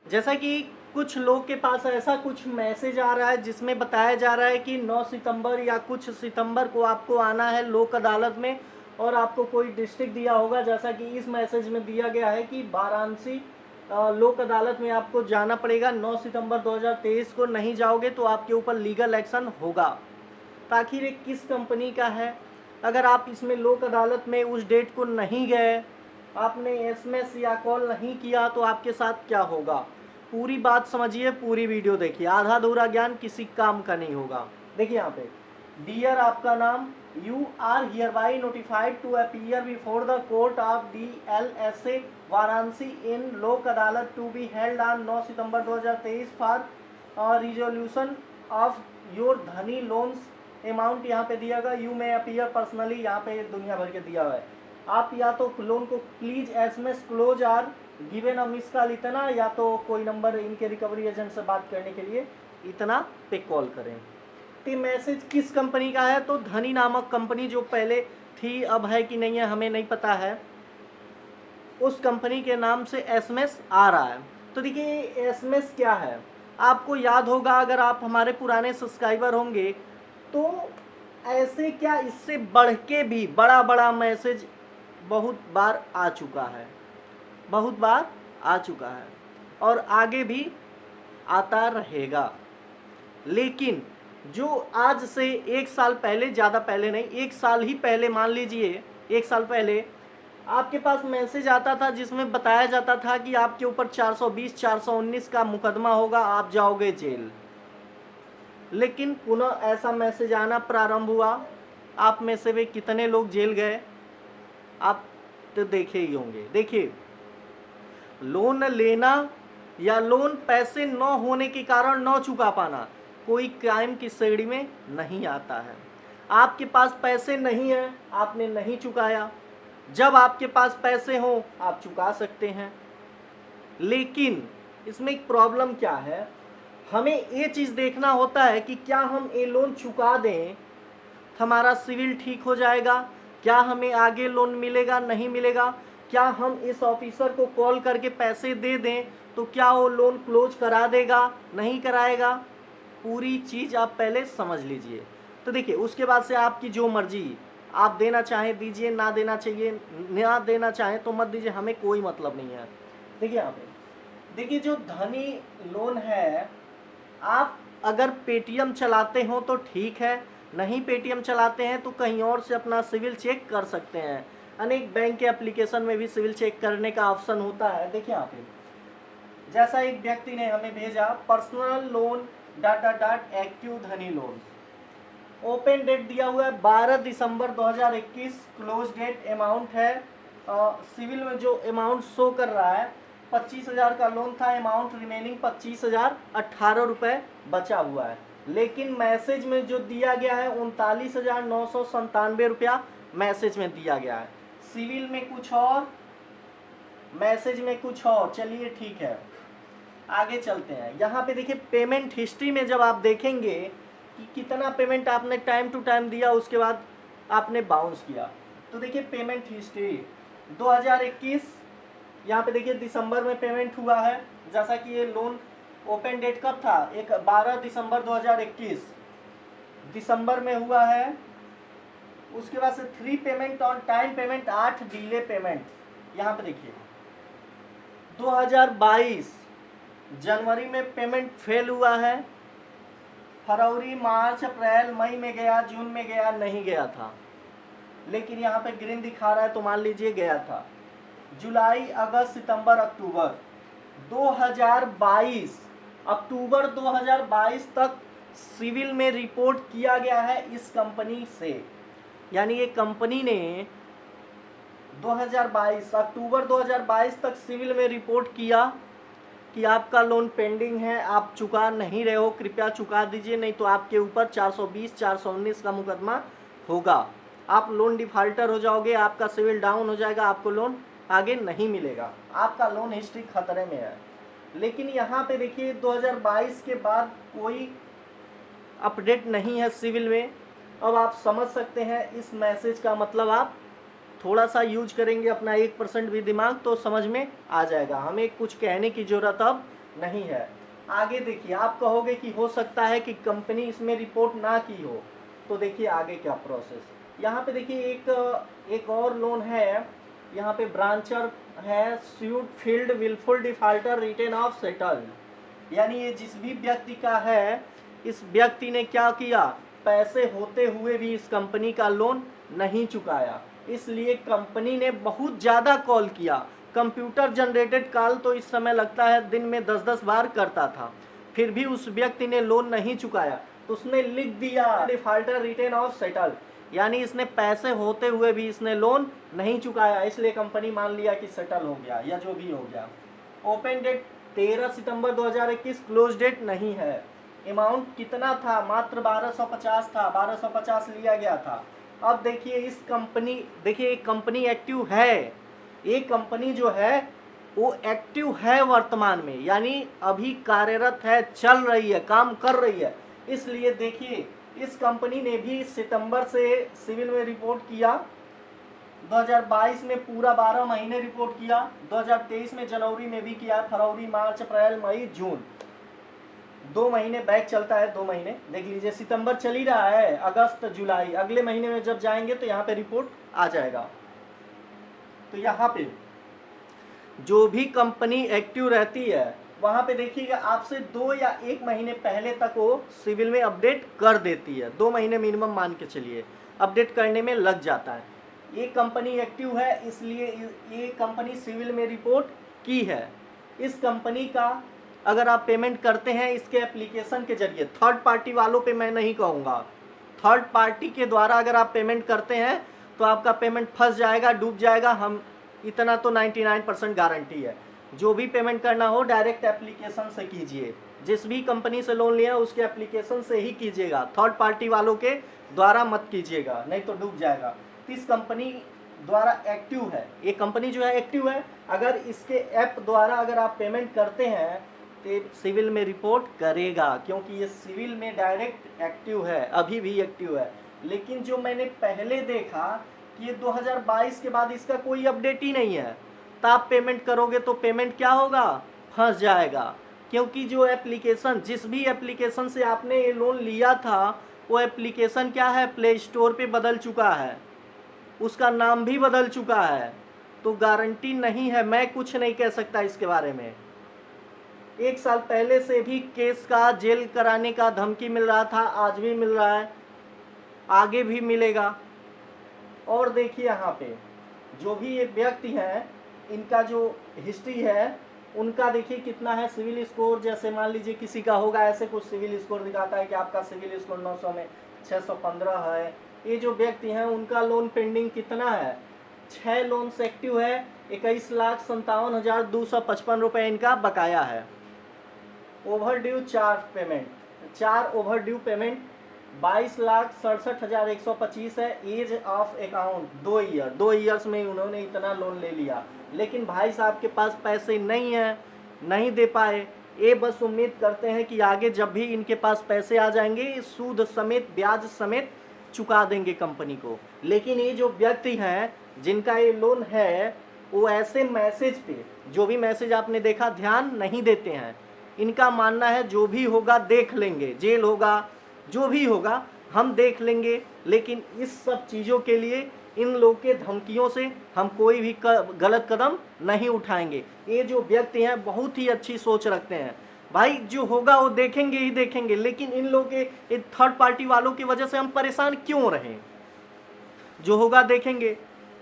जैसा कि कुछ लोग के पास ऐसा कुछ मैसेज आ रहा है जिसमें बताया जा रहा है कि 9 सितंबर या कुछ सितंबर को आपको आना है लोक अदालत में, और आपको कोई डिस्ट्रिक्ट दिया होगा, जैसा कि इस मैसेज में दिया गया है कि वाराणसी लोक अदालत में आपको जाना पड़ेगा 9 सितंबर 2023 को। नहीं जाओगे तो आपके ऊपर लीगल एक्शन होगा। तो आखिर ये किस कंपनी का है? अगर आप इसमें लोक अदालत में उस डेट को नहीं गए, आपने एसएमएस या कॉल नहीं किया, तो आपके साथ क्या होगा? पूरी बात समझिए, पूरी वीडियो देखिए। आधा अधूरा ज्ञान किसी काम का नहीं होगा। देखिए यहाँ पे डियर आपका नाम, you are hereby notified to appear before the court of DLSA Varanasi in Lok Adalat to be held on 9 सितंबर 2023 for resolution of your Dhani loans amount. यहाँ पे दिया गया यू में अपीयर पर्सनली, यहाँ पे दुनिया भर के दिया हुआ है। आप या तो लोन को please SMS close or given a miss call इतना, या तो कोई नंबर इनके रिकवरी एजेंट से बात करने के लिए इतना पे कॉल करें। तो मैसेज किस कंपनी का है? तो धनी नामक कंपनी जो पहले थी, अब है कि नहीं है हमें नहीं पता है, उस कंपनी के नाम से एसएमएस आ रहा है। तो देखिए एसएमएस क्या है, आपको याद होगा, अगर आप हमारे पुराने सब्सक्राइबर होंगे तो ऐसे क्या इससे बढ़ के भी बड़ा बड़ा मैसेज बहुत बार आ चुका है, बहुत बार आ चुका है और आगे भी आता रहेगा। लेकिन जो आज से 1 साल पहले, ज़्यादा पहले नहीं, 1 साल ही पहले, मान लीजिए 1 साल पहले आपके पास मैसेज आता था जिसमें बताया जाता था कि आपके ऊपर 420 419 का मुकदमा होगा, आप जाओगे जेल। लेकिन पुनः ऐसा मैसेज आना प्रारंभ हुआ। आप में से वे कितने लोग जेल गए आप तो देखे ही होंगे। देखिए, लोन लेना या लोन पैसे न होने के कारण न चुका पाना कोई क्राइम की श्रेणी में नहीं आता है। आपके पास पैसे नहीं है, आपने नहीं चुकाया, जब आपके पास पैसे हो आप चुका सकते हैं। लेकिन इसमें एक प्रॉब्लम क्या है, हमें ये चीज़ देखना होता है कि क्या हम ये लोन चुका दें हमारा सिविल ठीक हो जाएगा, क्या हमें आगे लोन मिलेगा नहीं मिलेगा, क्या हम इस ऑफिसर को कॉल करके पैसे दे दें तो क्या वो लोन क्लोज करा देगा नहीं कराएगा। पूरी चीज़ आप पहले समझ लीजिए। तो देखिए उसके बाद से आपकी जो मर्जी, आप देना चाहें दीजिए, ना देना चाहिए ना देना चाहें तो मत दीजिए, हमें कोई मतलब नहीं है। देखिए यहाँ पे देखिए जो धनी लोन है, आप अगर पेटीएम चलाते हो तो ठीक है, नहीं पेटीएम चलाते हैं तो कहीं और से अपना सिविल चेक कर सकते हैं। अनेक बैंक के एप्लीकेशन में भी सिविल चेक करने का ऑप्शन होता है। देखिए यहाँ पे जैसा एक व्यक्ति ने हमें भेजा, पर्सनल लोन एक्टिव धनी लोन, ओपन डेट दिया हुआ है 12 दिसंबर 2021, क्लोज डेट अमाउंट है सिविल में जो अमाउंट शो कर रहा है 25,000 का लोन था, अमाउंट रिमेनिंग 25,018 रुपये बचा हुआ है। लेकिन मैसेज में जो दिया गया है 39,997 रुपया मैसेज में दिया गया है, सिविल में कुछ और, मैसेज में कुछ और। चलिए ठीक है, आगे चलते हैं। यहाँ पे देखिए पेमेंट हिस्ट्री में जब आप देखेंगे कि कितना पेमेंट आपने टाइम टू टाइम दिया, उसके बाद आपने बाउंस किया, तो देखिए पेमेंट हिस्ट्री 2021 यहाँ पे देखिए दिसंबर में पेमेंट हुआ है। जैसा कि ये लोन ओपन डेट कब था, 12 दिसंबर 2021 दिसंबर में हुआ है। उसके बाद से 3 payment on time payment, 8 delay payment. यहाँ पे देखिए 2022 जनवरी में पेमेंट फेल हुआ है, फरवरी मार्च अप्रैल मई में गया, जून में गया नहीं गया था, लेकिन यहाँ पे ग्रीन दिखा रहा है तो मान लीजिए गया था। जुलाई अगस्त सितंबर अक्टूबर 2022, अक्टूबर 2022 तक सिविल में रिपोर्ट किया गया है इस कंपनी से। यानी ये कंपनी ने 2022 अक्टूबर 2022 तक सिविल में रिपोर्ट किया कि आपका लोन पेंडिंग है, आप चुका नहीं रहे हो, कृपया चुका दीजिए, नहीं तो आपके ऊपर 420 419 का मुकदमा होगा, आप लोन डिफाल्टर हो जाओगे, आपका सिविल डाउन हो जाएगा, आपको लोन आगे नहीं मिलेगा, आपका लोन हिस्ट्री खतरे में है। लेकिन यहाँ पे देखिए 2022 के बाद कोई अपडेट नहीं है सिविल में। अब आप समझ सकते हैं इस मैसेज का मतलब, आप थोड़ा सा यूज करेंगे अपना 1% भी दिमाग तो समझ में आ जाएगा। हमें कुछ कहने की ज़रूरत अब नहीं है। आगे देखिए, आप कहोगे कि हो सकता है कि कंपनी इसमें रिपोर्ट ना की हो, तो देखिए आगे क्या प्रोसेस। यहाँ पे देखिए एक और लोन है, यहाँ पे ब्रांचर है, suit filed wilful defaulter written off settled, यानी ये जिस भी व्यक्ति का है, इस व्यक्ति ने क्या किया, पैसे होते हुए भी इस कंपनी का लोन नहीं चुकाया, इसलिए कंपनी ने बहुत ज़्यादा कॉल किया। कंप्यूटर जनरेटेड कॉल तो इस समय लगता है दिन में 10-10 बार करता था, फिर भी उस व्यक्ति ने लोन नहीं चुकाया, तो उसने लिख दिया डिफॉल्टर रिटेन ऑफ सेटल, यानी इसने पैसे होते हुए भी इसने लोन नहीं चुकाया, इसलिए कंपनी मान लिया कि सेटल हो गया या जो भी हो गया। ओपन डेट 13 सितंबर 2021, क्लोज डेट नहीं है। अमाउंट कितना था, मात्र 1250 था, 1250 लिया गया था। अब देखिए इस कंपनी, देखिए एक कंपनी एक्टिव है, एक कंपनी जो है वो एक्टिव है वर्तमान में, यानी अभी कार्यरत है, चल रही है, काम कर रही है। इसलिए देखिए इस कंपनी ने भी सितंबर से सिविल में रिपोर्ट किया, 2022 में पूरा 12 महीने रिपोर्ट किया, 2023 में जनवरी में भी किया, फरवरी मार्च अप्रैल मई जून, 2 महीने बैक चलता है, 2 महीने देख लीजिए, सितंबर चल ही रहा है, अगस्त जुलाई, अगले महीने में जब जाएंगे तो यहाँ पे रिपोर्ट आ जाएगा। तो यहाँ पे जो भी कंपनी एक्टिव रहती है वहाँ पे देखिएगा आपसे 2 या 1 महीने पहले तक वो सिविल में अपडेट कर देती है, 2 महीने मिनिमम मान के चलिए अपडेट करने में लग जाता है। ये कंपनी एक्टिव है, इसलिए ये कंपनी सिविल में रिपोर्ट की है। इस कंपनी का अगर आप पेमेंट करते हैं इसके एप्लीकेशन के जरिए, थर्ड पार्टी वालों पे मैं नहीं कहूँगा, थर्ड पार्टी के द्वारा अगर आप पेमेंट करते हैं तो आपका पेमेंट फंस जाएगा, डूब जाएगा, हम इतना तो 99% गारंटी है। जो भी पेमेंट करना हो डायरेक्ट एप्लीकेशन से कीजिए, जिस भी कंपनी से लोन लिया उसके एप्लीकेशन से ही कीजिएगा, थर्ड पार्टी वालों के द्वारा मत कीजिएगा, नहीं तो डूब जाएगा। इस कंपनी द्वारा एक्टिव है, ये कंपनी जो है एक्टिव है, अगर इसके ऐप द्वारा अगर आप पेमेंट करते हैं तो सिविल में रिपोर्ट करेगा, क्योंकि ये सिविल में डायरेक्ट एक्टिव है, अभी भी एक्टिव है। लेकिन जो मैंने पहले देखा कि ये 2022 के बाद इसका कोई अपडेट ही नहीं है, तो आप पेमेंट करोगे तो पेमेंट क्या होगा, फंस जाएगा, क्योंकि जो एप्लीकेशन, जिस भी एप्लीकेशन से आपने ये लोन लिया था वो एप्लीकेशन क्या है, प्ले स्टोर पे बदल चुका है, उसका नाम भी बदल चुका है, तो गारंटी नहीं है, मैं कुछ नहीं कह सकता इसके बारे में। 1 साल पहले से भी केस का जेल कराने का धमकी मिल रहा था, आज भी मिल रहा है, आगे भी मिलेगा। और देखिए यहाँ पे जो भी ये व्यक्ति हैं इनका जो हिस्ट्री है उनका देखिए कितना है सिविल स्कोर, जैसे मान लीजिए किसी का होगा ऐसे कुछ सिविल स्कोर दिखाता है कि आपका सिविल स्कोर 900 में 615 है। ये जो व्यक्ति हैं उनका लोन पेंडिंग कितना है, 6 लोन एक्टिव है, 21,57,255 रुपये इनका बकाया है। Overdue 4 payment, 4 overdue payment 22,67,125 है। Age of account 2 year, 2 years में उन्होंने इतना लोन ले लिया, लेकिन भाई साहब के पास पैसे नहीं है, नहीं दे पाए। ये बस उम्मीद करते हैं कि आगे जब भी इनके पास पैसे आ जाएंगे सूद समेत ब्याज समेत चुका देंगे कंपनी को। लेकिन ये जो व्यक्ति हैं जिनका ये लोन है वो ऐसे मैसेज पे, जो भी मैसेज आपने देखा, ध्यान नहीं देते हैं। इनका मानना है जो भी होगा देख लेंगे, जेल होगा, जो भी होगा हम देख लेंगे, लेकिन इस सब चीज़ों के लिए इन लोग के धमकियों से हम कोई भी गलत कदम नहीं उठाएंगे। ये जो व्यक्ति हैं बहुत ही अच्छी सोच रखते हैं, भाई जो होगा वो देखेंगे ही देखेंगे, लेकिन इन लोग के थर्ड पार्टी वालों की वजह से हम परेशान क्यों रहें। जो होगा देखेंगे,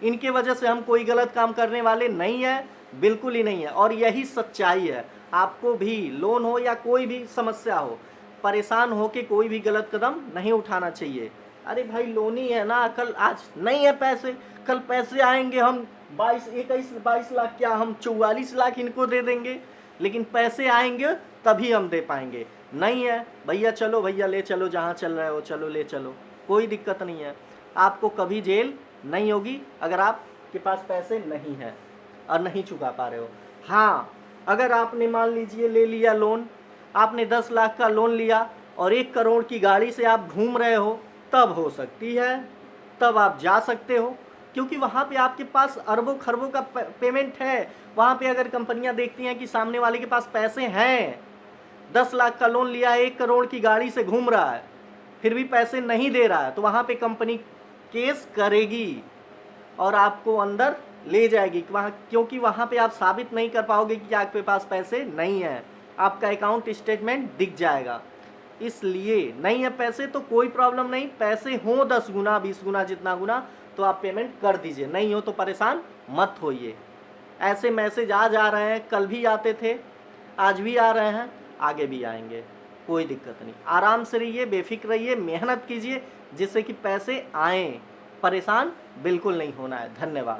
इनके वजह से हम कोई गलत काम करने वाले नहीं हैं, बिल्कुल ही नहीं है। और यही सच्चाई है। आपको भी लोन हो या कोई भी समस्या हो, परेशान हो के कोई भी गलत कदम नहीं उठाना चाहिए। अरे भाई लोन ही है ना, कल आज नहीं है पैसे, कल पैसे आएंगे, हम 22 लाख क्या, हम 44 लाख इनको दे देंगे, लेकिन पैसे आएंगे तभी हम दे पाएंगे। नहीं है भैया, चलो भैया ले चलो, जहाँ चल रहे हो चलो, ले चलो, कोई दिक्कत नहीं है। आपको कभी जेल नहीं होगी अगर आपके पास पैसे नहीं है और नहीं चुका पा रहे हो। हाँ, अगर आपने मान लीजिए ले लिया लोन, आपने 10 लाख का लोन लिया और 1 करोड़ की गाड़ी से आप घूम रहे हो, तब हो सकती है, तब आप जा सकते हो। क्योंकि वहाँ पे आपके पास अरबों खरबों का पेमेंट है। वहाँ पे अगर कंपनियाँ देखती हैं कि सामने वाले के पास पैसे हैं, 10 लाख का लोन लिया है, 1 करोड़ की गाड़ी से घूम रहा है, फिर भी पैसे नहीं दे रहा है, तो वहाँ पे कंपनी केस करेगी और आपको अंदर ले जाएगी वहाँ, क्योंकि वहाँ पे आप साबित नहीं कर पाओगे कि आपके पास पैसे नहीं हैं। आपका अकाउंट स्टेटमेंट दिख जाएगा। इसलिए नहीं है पैसे तो कोई प्रॉब्लम नहीं, पैसे हों 10 गुना 20 गुना जितना गुना तो आप पेमेंट कर दीजिए, नहीं हो तो परेशान मत होइए। ऐसे मैसेज आज आ रहे हैं, कल भी आते थे, आज भी आ रहे हैं, आगे भी आएंगे, कोई दिक्कत नहीं। आराम से रहिए, बेफिक्र रहिए, मेहनत कीजिए जिससे कि पैसे आएँ। परेशान बिल्कुल नहीं होना है। धन्यवाद।